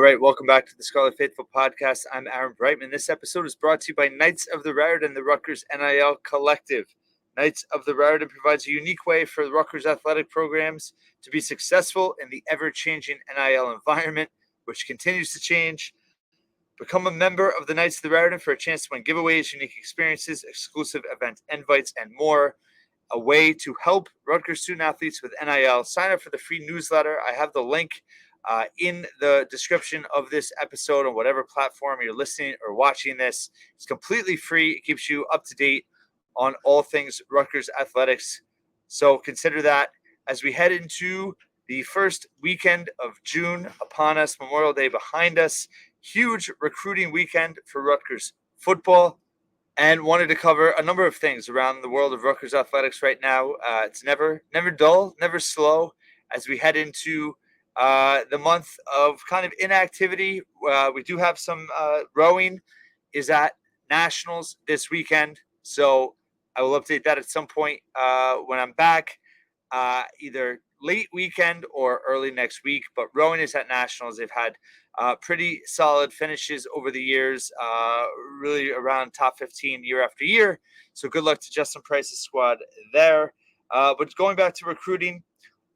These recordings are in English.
right, welcome back to the Scarlet Faithful podcast. I'm Aaron Brightman. This episode is brought to you by Knights of the Raritan, the Rutgers NIL Collective. Knights of the Raritan provides a unique way for the Rutgers athletic programs to be successful in the ever-changing NIL environment, which continues to change. Become a member of the Knights of the Raritan for a chance to win giveaways, unique experiences, exclusive event invites, and more. A way to help Rutgers student athletes with NIL. Sign up for the free newsletter. I have the link in the description of this episode on whatever platform you're listening or watching this. It's completely free. It keeps you up to date on all things Rutgers athletics. So consider that as we head into the first weekend of June upon us, Memorial Day behind us. Huge recruiting weekend for Rutgers football. And wanted to cover a number of things around the world of Rutgers athletics right now. It's never dull, never slow as we head into the month of kind of inactivity. We do have some rowing is at Nationals this weekend. So I will update that at some point when I'm back, either late weekend or early next week. But rowing is at Nationals. They've had pretty solid finishes over the years, really around top 15 year after year. So good luck to Justin Price's squad there. But going back to recruiting,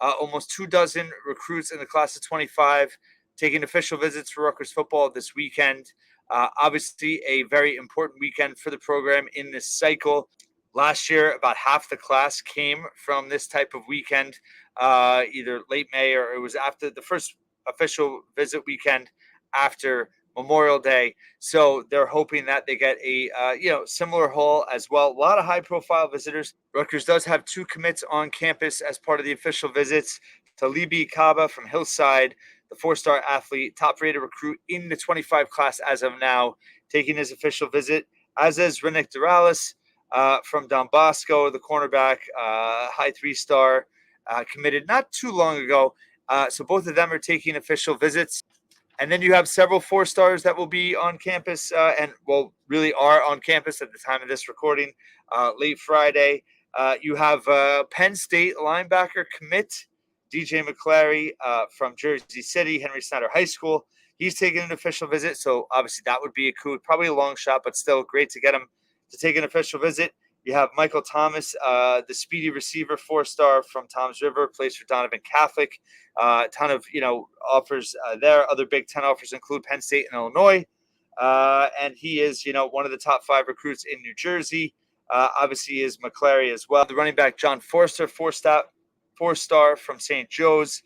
almost 24 recruits in the class of 25 taking official visits for Rutgers football this weekend. Obviously, a very important weekend for the program in this cycle. Last year, about half the class came from this type of weekend, either late May or it was after the first official visit weekend after Memorial Day. So they're hoping that they get a similar haul as well. A lot of high-profile visitors. Rutgers does have 2 commits on campus as part of the official visits. Kahleah Copper from Hillside, the 4-star athlete, top-rated recruit in the 25 class as of now, taking his official visit, as is Renick Doralis from Don Bosco, the cornerback, high 3-star, committed not too long ago. So both of them are taking official visits. And then you have several 4-stars that will be on campus really are on campus at the time of this recording, late Friday. You have Penn State linebacker commit DJ McClary from Jersey City, Henry Snyder High School. He's taking an official visit, so obviously that would be a coup. Probably a long shot, but still great to get him to take an official visit. You have Michael Thomas, the speedy receiver, 4-star from Toms River, plays for Donovan Catholic. A ton of offers there. Other Big Ten offers include Penn State and Illinois, and he is one of the top 5 recruits in New Jersey. Obviously, is McClary as well. The running back John Forster, 4-star from St. Joe's,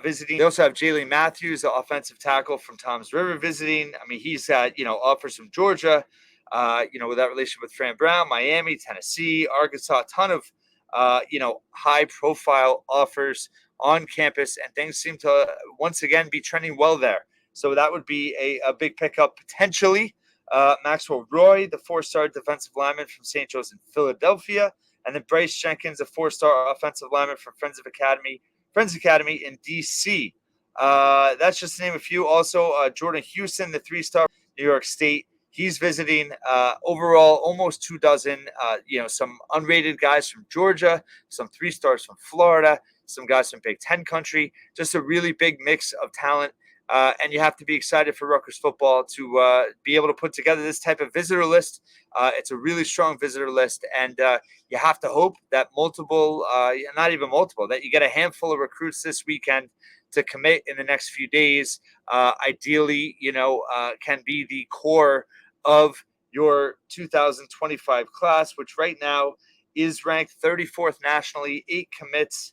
visiting. They also have Jalen Matthews, the offensive tackle from Toms River, visiting. I mean, he's had offers from Georgia. With that relationship with Fran Brown, Miami, Tennessee, Arkansas, a ton of, high-profile offers on campus, and things seem to once again be trending well there. So that would be a big pickup potentially. Maxwell Roy, the 4-star defensive lineman from St. Joe's in Philadelphia, and then Bryce Jenkins, a 4-star offensive lineman from Friends Academy in D.C. That's just to name a few. Also, Jordan Houston, the 3-star New York State. He's visiting. Overall almost 24, some unrated guys from Georgia, some 3-stars from Florida, some guys from Big Ten country, just a really big mix of talent. And you have to be excited for Rutgers football to be able to put together this type of visitor list. It's a really strong visitor list, and you have to hope that that you get a handful of recruits this weekend to commit in the next few days. Ideally, can be the core of your 2025 class, which right now is ranked 34th nationally, 8 commits.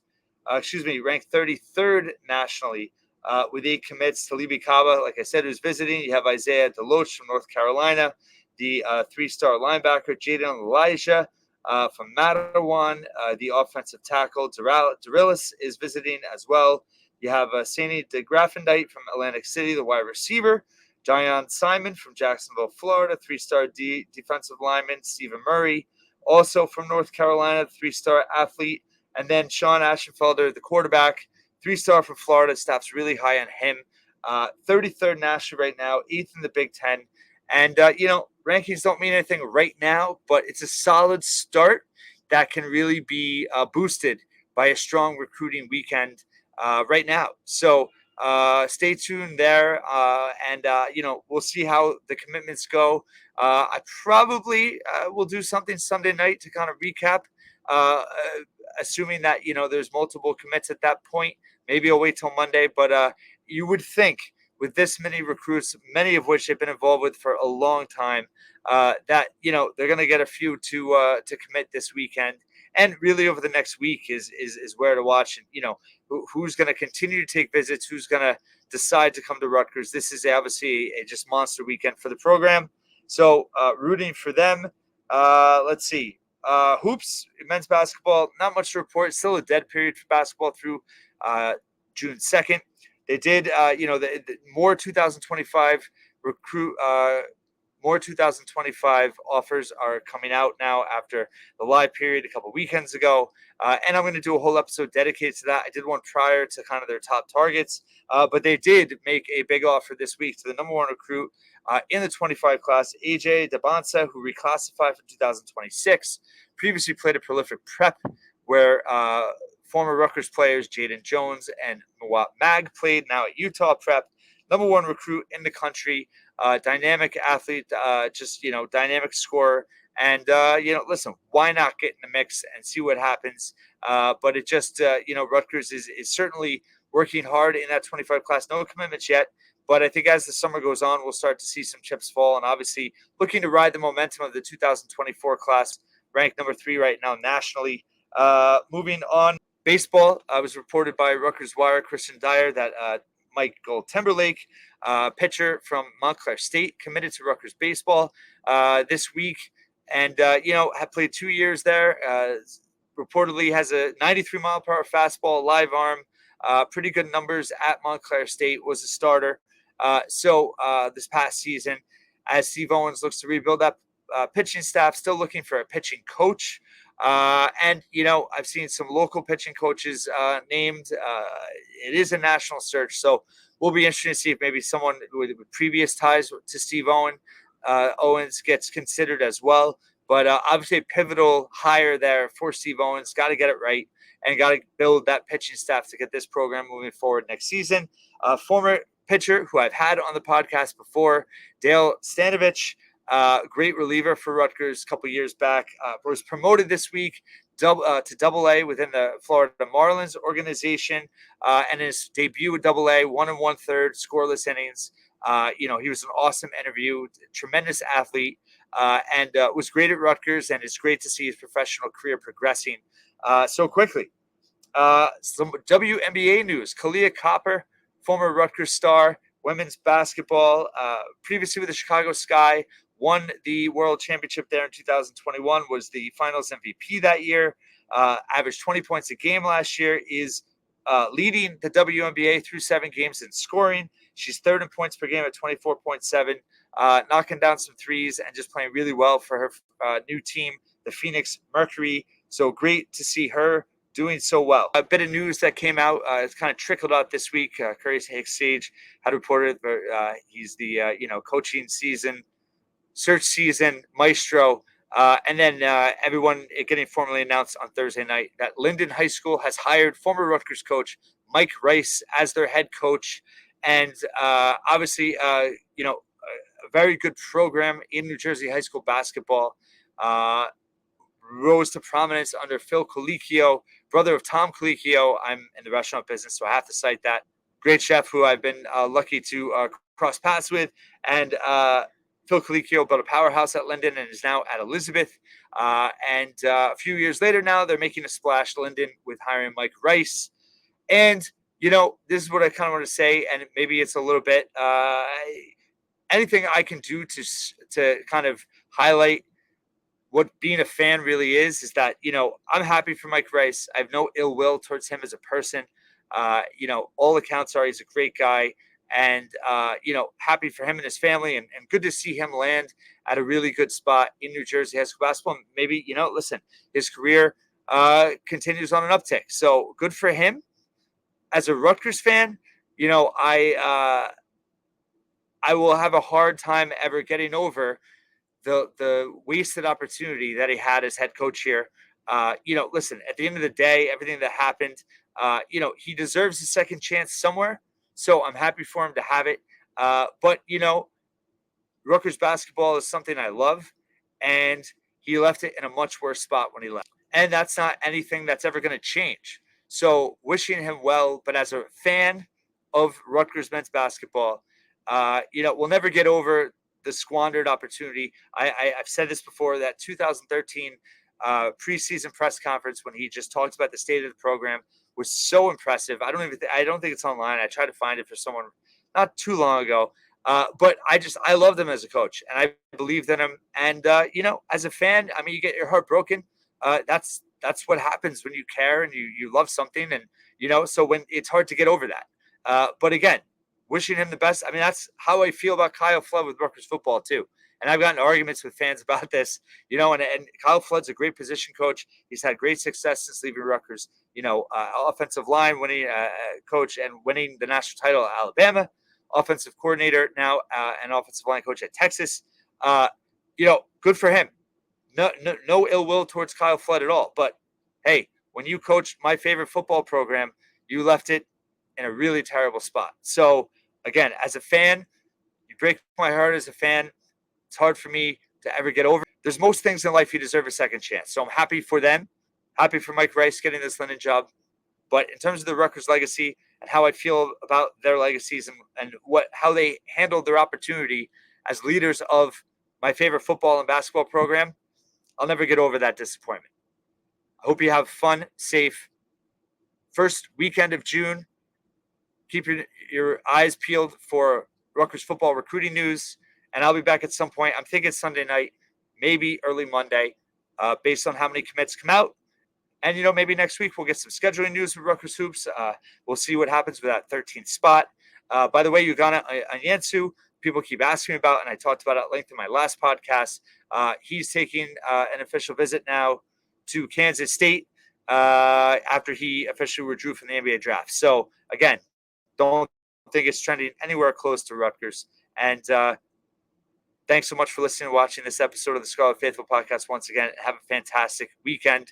Ranked 33rd nationally with 8 commits. Kahleah Copper, like I said, who's visiting. You have Isaiah Deloach from North Carolina, the 3-star linebacker, Jaden Elijah from Mattawan, the offensive tackle. Doralis is visiting as well. You have Sani DeGraffendite from Atlantic City, the wide receiver. Jayon Simon from Jacksonville, Florida, 3-star defensive lineman. Stephen Murray, also from North Carolina, 3-star athlete. And then Sean Ashenfelder, the quarterback, 3-star from Florida. Staff's really high on him. 33rd nationally right now, 8th in the Big Ten. And, rankings don't mean anything right now, but it's a solid start that can really be boosted by a strong recruiting weekend right now. So stay tuned there, and we'll see how the commitments go. I probably will do something Sunday night to kind of recap, assuming that there's multiple commits at that point. Maybe I'll wait till Monday, but you would think with this many recruits, many of which they've been involved with for a long time, that they're going to get a few to commit this weekend, and really over the next week is where to watch, and who's going to continue to take visits, who's going to decide to come to Rutgers. This is obviously a just monster weekend for the program, so rooting for them. Let's see. Hoops, men's basketball, not much to report. Still a dead period for basketball through June 2nd. They did, the more 2025 recruit, more 2025 offers are coming out now after the live period a couple weekends ago. And I'm going to do a whole episode dedicated to that. I did one prior to kind of their top targets, but they did make a big offer this week to the number one recruit in the 25 class, AJ Dabansa, who reclassified from 2026, previously played at prolific prep, where former Rutgers players Jaden Jones and Mawat Mag played, now at Utah Prep. Number one recruit in the country, dynamic athlete, dynamic scorer. And, listen, why not get in the mix and see what happens? But it just, Rutgers is certainly working hard in that 25 class. No commitments yet. But I think as the summer goes on, we'll start to see some chips fall. And obviously looking to ride the momentum of the 2024 class, ranked number 3 right now nationally. Moving on, baseball, was reported by Rutgers Wire, Christian Dyer, that Michael Timberlake, pitcher from Montclair State, committed to Rutgers baseball this week, and had played 2 years there. Reportedly has a 93-mile-per-hour fastball, live arm, pretty good numbers at Montclair State. Was a starter. So this past season, as Steve Owens looks to rebuild that pitching staff, still looking for a pitching coach. And I've seen some local pitching coaches named. It is a national search, so we'll be interested to see if maybe someone with previous ties to Steve Owens gets considered as well. But obviously a pivotal hire there for Steve Owens. Got to get it right and got to build that pitching staff to get this program moving forward next season. Former pitcher who I've had on the podcast before, Dale Stanavich, great reliever for Rutgers a couple years back, was promoted this week to Double-A within the Florida Marlins organization, and his debut at Double-A, 1 1/3 scoreless innings. He was an awesome interview, tremendous athlete, and was great at Rutgers, and it's great to see his professional career progressing so quickly. Some WNBA news: Kahleah Copper, former Rutgers star, women's basketball, previously with the Chicago Sky, won the World Championship there in 2021, was the Finals MVP that year, averaged 20 points a game last year, is leading the WNBA through 7 games in scoring. She's third in points per game at 24.7, knocking down some threes and just playing really well for her new team, the Phoenix Mercury. So great to see her doing so well. A bit of news that came out, it's kind of trickled out this week. Curtis Hicks Sage had reported he's the coaching season, search season maestro, and then everyone getting formally announced on Thursday night that Linden High School has hired former Rutgers coach Mike Rice as their head coach, and obviously a very good program in New Jersey high school basketball. Rose to prominence under Phil Colicchio, brother of Tom Colicchio. I'm in the restaurant business, so I have to cite that. Great chef who I've been lucky to cross paths with. And Phil Colicchio built a powerhouse at Linden and is now at Elizabeth. And a few years later now, they're making a splash, Linden, with hiring Mike Rice. And, this is what I kind of want to say, and maybe it's a little bit anything I can do to kind of highlight what being a fan really is that, I'm happy for Mike Rice. I have no ill will towards him as a person. All accounts are he's a great guy, and, happy for him and his family, and good to see him land at a really good spot in New Jersey high school basketball. And maybe, listen, his career continues on an uptick. So good for him. As a Rutgers fan, I will have a hard time ever getting over the wasted opportunity that he had as head coach here. Listen, at the end of the day, everything that happened, he deserves a second chance somewhere. So I'm happy for him to have it. But, Rutgers basketball is something I love, and he left it in a much worse spot when he left. And that's not anything that's ever going to change. So wishing him well, but as a fan of Rutgers men's basketball, we'll never get over the squandered opportunity. I've said this before, that 2013 preseason press conference when he just talked about the state of the program was so impressive. I don't think it's online. I tried to find it for someone not too long ago. But I loved him as a coach, and I believed in him. And as a fan, I mean, you get your heart broken. That's what happens when you care and you love something, and so when it's hard to get over that. But again, wishing him the best. I mean, that's how I feel about Kyle Flood with Rutgers football too. And I've gotten arguments with fans about this, and Kyle Flood's a great position coach. He's had great success since leaving Rutgers. Offensive line winning coach and winning the national title at Alabama. Offensive coordinator now, and offensive line coach at Texas. Good for him. No ill will towards Kyle Flood at all. But hey, when you coached my favorite football program, you left it in a really terrible spot. So again, as a fan, you break my heart as a fan. It's hard for me to ever get over. There's most things in life you deserve a second chance. So I'm happy for them. Happy for Mike Rice getting this Linden job. But in terms of the Rutgers legacy and how I feel about their legacies and how they handled their opportunity as leaders of my favorite football and basketball program, I'll never get over that disappointment. I hope you have fun, safe first weekend of June. Keep your eyes peeled for Rutgers football recruiting news, and I'll be back at some point. I'm thinking Sunday night, maybe early Monday, based on how many commits come out. And, maybe next week we'll get some scheduling news with Rutgers Hoops. We'll see what happens with that 13th spot. By the way, Ugana Anyansu, people keep asking me about, and I talked about it at length in my last podcast. He's taking an official visit now to Kansas State after he officially withdrew from the NBA draft. So, again, don't think it's trending anywhere close to Rutgers. And thanks so much for listening and watching this episode of the Scarlet Faithful podcast once again. Have a fantastic weekend.